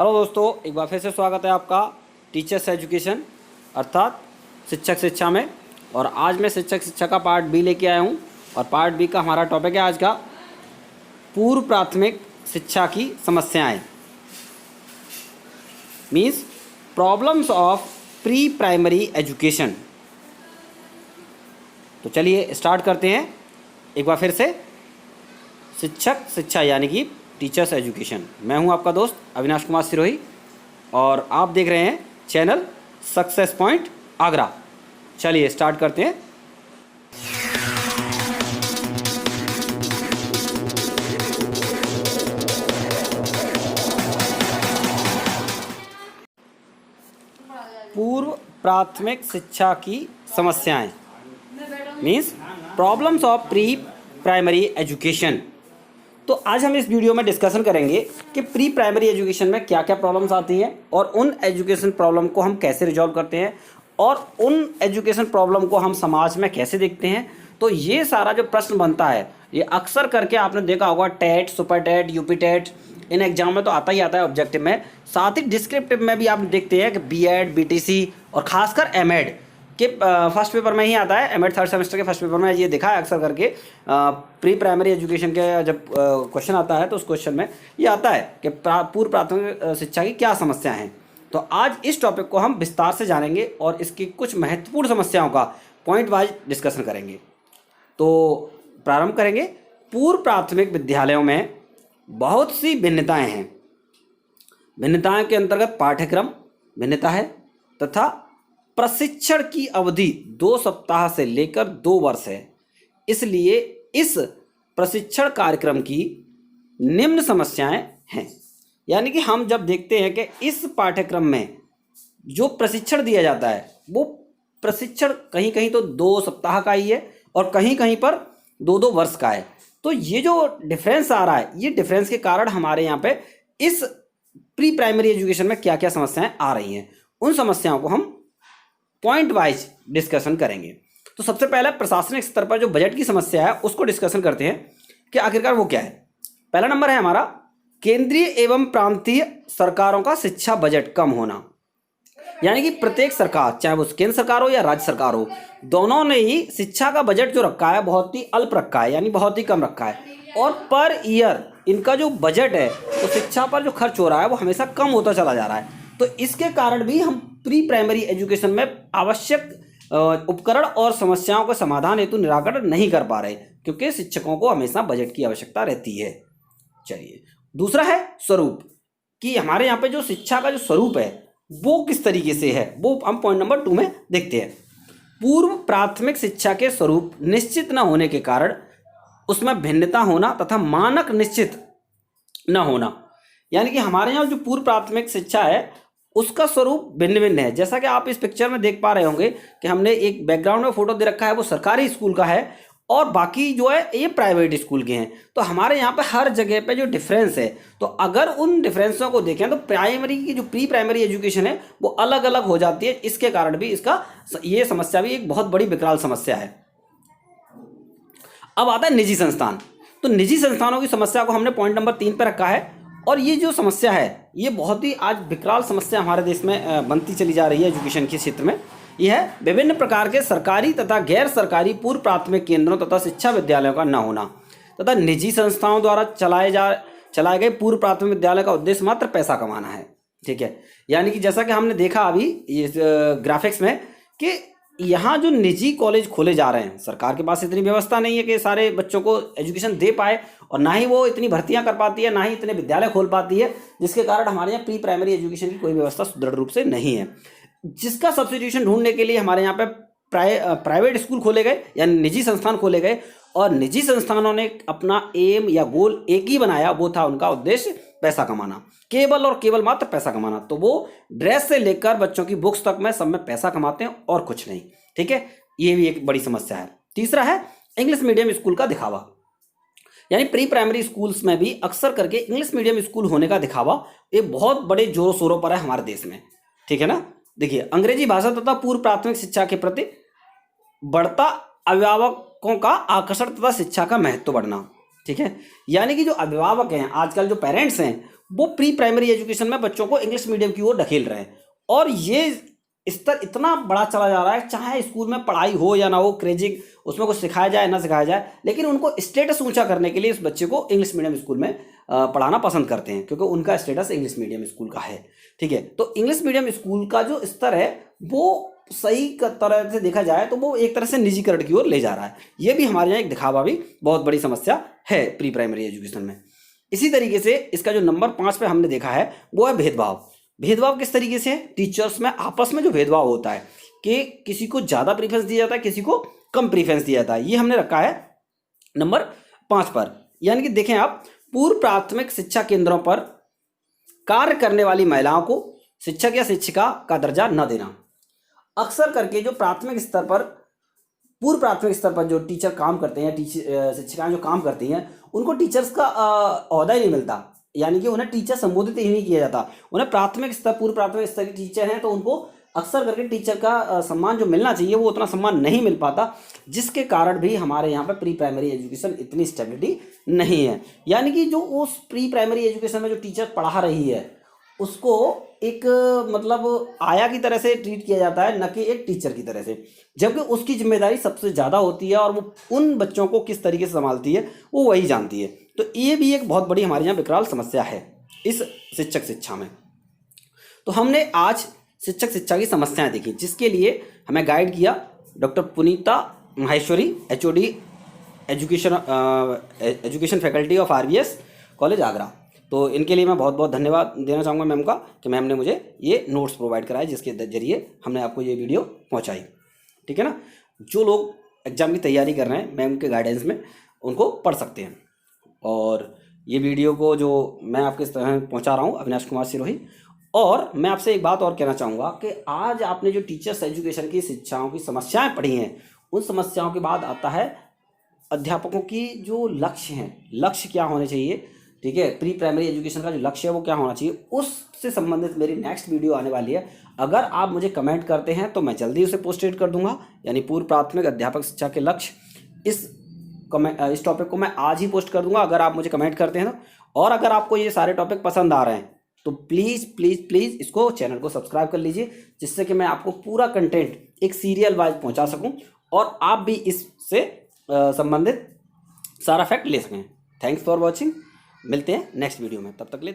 Hello दोस्तों, एक बार फिर से स्वागत है आपका टीचर्स एजुकेशन अर्थात शिक्षक शिक्षा में। और आज मैं शिक्षक शिक्षा का पार्ट बी लेके आया हूँ। और पार्ट बी का हमारा टॉपिक है आज का पूर्व प्राथमिक शिक्षा की समस्याएं, means problems of pre primary education. तो चलिए स्टार्ट करते हैं एक बार फिर से शिक्षक शिक्षा यानी कि टीचर्स एजुकेशन। मैं हूं आपका दोस्त अविनाश कुमार सिरोही और आप देख रहे हैं चैनल सक्सेस पॉइंट आगरा। चलिए स्टार्ट करते हैं। पूर्व प्राथमिक शिक्षा की समस्याएं, means problems of pre primary education. तो आज हम इस वीडियो में डिस्कशन करेंगे कि प्री प्राइमरी एजुकेशन में क्या क्या प्रॉब्लम्स आती हैं और उन एजुकेशन प्रॉब्लम को हम कैसे रिजॉल्व करते हैं और उन एजुकेशन प्रॉब्लम को हम समाज में कैसे देखते हैं। तो ये सारा जो प्रश्न बनता है ये अक्सर करके आपने देखा होगा, TET, super TET, UP TET, इन एग्जाम में तो आता ही आता है ऑब्जेक्टिव में। साथ ही डिस्क्रिप्टिव में भी आप देखते हैं कि बीएड, बीटीसी और खासकर एमएड के फर्स्ट पेपर में ही आता है। एमएड थर्ड सेमेस्टर के फर्स्ट पेपर में ये देखा है अक्सर करके प्री प्राइमरी एजुकेशन के जब क्वेश्चन आता है तो उस क्वेश्चन में ये आता है कि पूर्व प्राथमिक शिक्षा की क्या समस्या हैं। तो आज इस टॉपिक को हम विस्तार से जानेंगे और इसकी कुछ महत्वपूर्ण समस्याओं का पॉइंट वाइज डिस्कशन करेंगे। तो प्रारंभ करेंगे। पूर्व प्राथमिक विद्यालयों में बहुत सी भिन्नताएँ हैं। भिन्नताओं के अंतर्गत पाठ्यक्रम भिन्नता है तथा प्रशिक्षण की अवधि 2 सप्ताह से लेकर 2 वर्ष है। इसलिए इस प्रशिक्षण कार्यक्रम की निम्न समस्याएं हैं। यानी कि हम जब देखते हैं कि इस पाठ्यक्रम में जो प्रशिक्षण दिया जाता है वो प्रशिक्षण कहीं कहीं तो 2 सप्ताह का ही है और कहीं कहीं पर 2-2 वर्ष का है। तो ये जो डिफरेंस आ रहा है, ये डिफरेंस के कारण हमारे यहाँ पे इस प्री प्राइमरी एजुकेशन में क्या क्या समस्याएं आ रही हैं, उन समस्याओं को हम पॉइंट वाइज डिस्कशन करेंगे। तो सबसे पहले प्रशासनिक स्तर पर जो बजट की समस्या है उसको डिस्कशन करते हैं कि आखिरकार वो क्या है। पहला नंबर है हमारा केंद्रीय एवं प्रांतीय सरकारों का शिक्षा बजट कम होना। यानी कि प्रत्येक सरकार, चाहे वो केंद्र सरकार हो या राज्य सरकार हो, दोनों ने ही शिक्षा का बजट जो रखा है बहुत ही अल्प रखा है, यानी बहुत ही कम रखा है। और पर ईयर इनका जो बजट है तो शिक्षा पर जो खर्च हो रहा है वो हमेशा कम होता चला जा रहा है। तो इसके कारण भी हम प्री प्राइमरी एजुकेशन में आवश्यक उपकरण और समस्याओं के समाधान हेतु निराकरण नहीं कर पा रहे, क्योंकि शिक्षकों को हमेशा बजट की आवश्यकता रहती है। चलिए, दूसरा है स्वरूप, कि हमारे यहाँ पे जो शिक्षा का जो स्वरूप है वो किस तरीके से है, वो हम पॉइंट नंबर 2 में देखते हैं। पूर्व प्राथमिक शिक्षा के स्वरूप निश्चित न होने के कारण उसमें भिन्नता होना तथा मानक निश्चित न होना। यानी कि हमारे यहाँ जो पूर्व प्राथमिक शिक्षा है उसका स्वरूप भिन्न भिन्न है। जैसा कि आप इस पिक्चर में देख पा रहे होंगे कि हमने एक बैकग्राउंड में फोटो दे रखा है, वो सरकारी स्कूल का है और बाकी जो है ये प्राइवेट स्कूल के हैं। तो हमारे यहाँ पे हर जगह पे जो डिफरेंस है, तो अगर उन डिफरेंसों को देखें तो प्राइमरी की जो प्री प्राइमरी एजुकेशन है वो अलग अलग हो जाती है। इसके कारण भी इसका ये समस्या भी एक बहुत बड़ी विकराल समस्या है। अब आता है निजी संस्थान। तो निजी संस्थानों की समस्या को हमने पॉइंट नंबर 3 पर रखा है। और ये जो समस्या है ये बहुत ही आज विकराल समस्या हमारे देश में बनती चली जा रही है एजुकेशन के क्षेत्र में। यह है विभिन्न प्रकार के सरकारी तथा गैर सरकारी पूर्व प्राथमिक केंद्रों तथा शिक्षा विद्यालयों का न होना तथा निजी संस्थाओं द्वारा चलाए गए पूर्व प्राथमिक विद्यालय का उद्देश्य मात्र पैसा कमाना है। ठीक है, यानी कि जैसा कि हमने देखा अभी ये ग्राफिक्स में कि यहाँ जो निजी कॉलेज खोले जा रहे हैं, सरकार के पास इतनी व्यवस्था नहीं है कि सारे बच्चों को एजुकेशन दे पाए और ना ही वो इतनी भर्तियां कर पाती है, ना ही इतने विद्यालय खोल पाती है, जिसके कारण हमारे यहाँ प्री प्राइमरी एजुकेशन की कोई व्यवस्था सुदृढ़ रूप से नहीं है। जिसका सब्स्टिट्यूशन ढूंढने के लिए हमारे यहाँ पे प्राइवेट स्कूल खोले गए, यानी निजी संस्थान खोले गए। और निजी संस्थानों ने अपना एम या गोल एक ही बनाया, वो था उनका उद्देश्य पैसा कमाना, केवल और केवल मात्र पैसा कमाना। तो वो ड्रेस से लेकर बच्चों की बुक्स तक में सब में पैसा कमाते हैं और कुछ नहीं। ठीक है, ये भी एक बड़ी समस्या है। तीसरा है इंग्लिश मीडियम स्कूल का दिखावा। यानी प्री प्राइमरी स्कूल्स में भी अक्सर करके इंग्लिश मीडियम स्कूल होने का दिखावा ये बहुत बड़े जोरों शोरों पर है हमारे देश में। ठीक है ना। देखिए, अंग्रेजी भाषा तथा पूर्व प्राथमिक शिक्षा के प्रति बढ़ता अभिभावकों का आकर्षण तथा शिक्षा का महत्व बढ़ना। ठीक है, यानी कि जो अभिभावक हैं आजकल, जो पेरेंट्स हैं, वो प्री प्राइमरी एजुकेशन में बच्चों को इंग्लिश मीडियम की ओर ढकेल रहे हैं। और ये स्तर इतना बड़ा चला जा रहा है, चाहे स्कूल में पढ़ाई हो या ना हो, क्रेजिंग उसमें कुछ सिखाया जाए ना सिखाया जाए, लेकिन उनको स्टेटस ऊंचा करने के लिए उस बच्चे को इंग्लिश मीडियम स्कूल में पढ़ाना पसंद करते हैं, क्योंकि उनका स्टेटस इंग्लिश मीडियम स्कूल का है। ठीक है, तो इंग्लिश मीडियम स्कूल का जो स्तर है वो सही तरह से देखा जाए तो वो एक तरह से निजीकरण की ओर ले जा रहा है। ये भी हमारे यहाँ एक दिखावा भी बहुत बड़ी समस्या है प्री प्राइमरी एजुकेशन में। इसी तरीके से इसका जो नंबर 5 पे हमने देखा है वो है भेदभाव। भेदभाव किस तरीके से है? टीचर्स में आपस में जो भेदभाव होता है कि किसी को ज़्यादा प्रीफरेंस दिया जाता है, किसी को कम प्रीफरेंस दिया जाता है, ये हमने रखा है नंबर 5 पर। यानी कि देखें आप, पूर्व प्राथमिक शिक्षा केंद्रों पर कार्य करने वाली महिलाओं को शिक्षक या शिक्षिका का दर्जा न देना। अक्सर करके जो प्राथमिक स्तर पर, पूर्व प्राथमिक स्तर पर जो टीचर काम करते हैं, शिक्षिकाएं जो काम करती हैं, उनको टीचर्स का ओहदा ही नहीं मिलता, यानी कि उन्हें टीचर संबोधित ही नहीं किया जाता। उन्हें प्राथमिक स्तर, पूर्व प्राथमिक स्तर के टीचर हैं तो उनको अक्सर करके टीचर का सम्मान जो मिलना चाहिए वो उतना सम्मान नहीं मिल पाता, जिसके कारण भी हमारे यहाँ पर प्री प्राइमरी एजुकेशन इतनी स्टेबिलिटी नहीं है। यानी कि जो उस प्री प्राइमरी एजुकेशन में जो टीचर पढ़ा रही है उसको एक मतलब आया की तरह से ट्रीट किया जाता है, न कि एक टीचर की तरह से, जबकि उसकी जिम्मेदारी सबसे ज़्यादा होती है और वो उन बच्चों को किस तरीके से संभालती है वो वही जानती है। तो ये भी एक बहुत बड़ी हमारे यहाँ विकराल समस्या है इस शिक्षक शिक्षा में। तो हमने आज शिक्षक शिक्षा की समस्याएं देखी, जिसके लिए हमें गाइड किया doctor Punita Maheshwari, HOD education faculty of RVS college Agra. तो इनके लिए मैं बहुत बहुत धन्यवाद देना चाहूँगा मैम का कि मैम ने मुझे ये नोट्स प्रोवाइड कराए, जिसके जरिए हमने आपको ये वीडियो पहुँचाई। ठीक है ना, जो लोग एग्ज़ाम की तैयारी कर रहे हैं मैम के गाइडेंस में उनको पढ़ सकते हैं। और ये वीडियो को जो मैं आपके तरह पहुँचा रहा हूँ, अविनाश कुमार सिरोही। और मैं आपसे एक बात और कहना चाहूँगा कि आज आपने जो टीचर्स एजुकेशन की शिक्षाओं की समस्याएँ पढ़ी हैं, उन समस्याओं के बाद आता है अध्यापकों की जो लक्ष्य हैं, लक्ष्य क्या होने चाहिए। ठीक है, प्री प्राइमरी एजुकेशन का जो लक्ष्य है वो क्या होना चाहिए, उससे संबंधित मेरी नेक्स्ट वीडियो आने वाली है। अगर आप मुझे कमेंट करते हैं तो मैं जल्दी उसे पोस्टेड कर दूंगा, यानी पूर्व प्राथमिक अध्यापक शिक्षा के लक्ष्य, इस टॉपिक को मैं आज ही पोस्ट कर दूंगा अगर आप मुझे कमेंट करते हैं तो। और अगर आपको ये सारे टॉपिक पसंद आ रहे हैं तो प्लीज़ प्लीज़ प्लीज़ इसको, चैनल को सब्सक्राइब कर लीजिए, जिससे कि मैं आपको पूरा कंटेंट एक सीरियल वाइज पहुँचा सकूँ और आप भी इससे संबंधित सारा फैक्ट ले सकें। थैंक्स फॉर वॉचिंग, मिलते हैं नेक्स्ट वीडियो में, तब तक ले।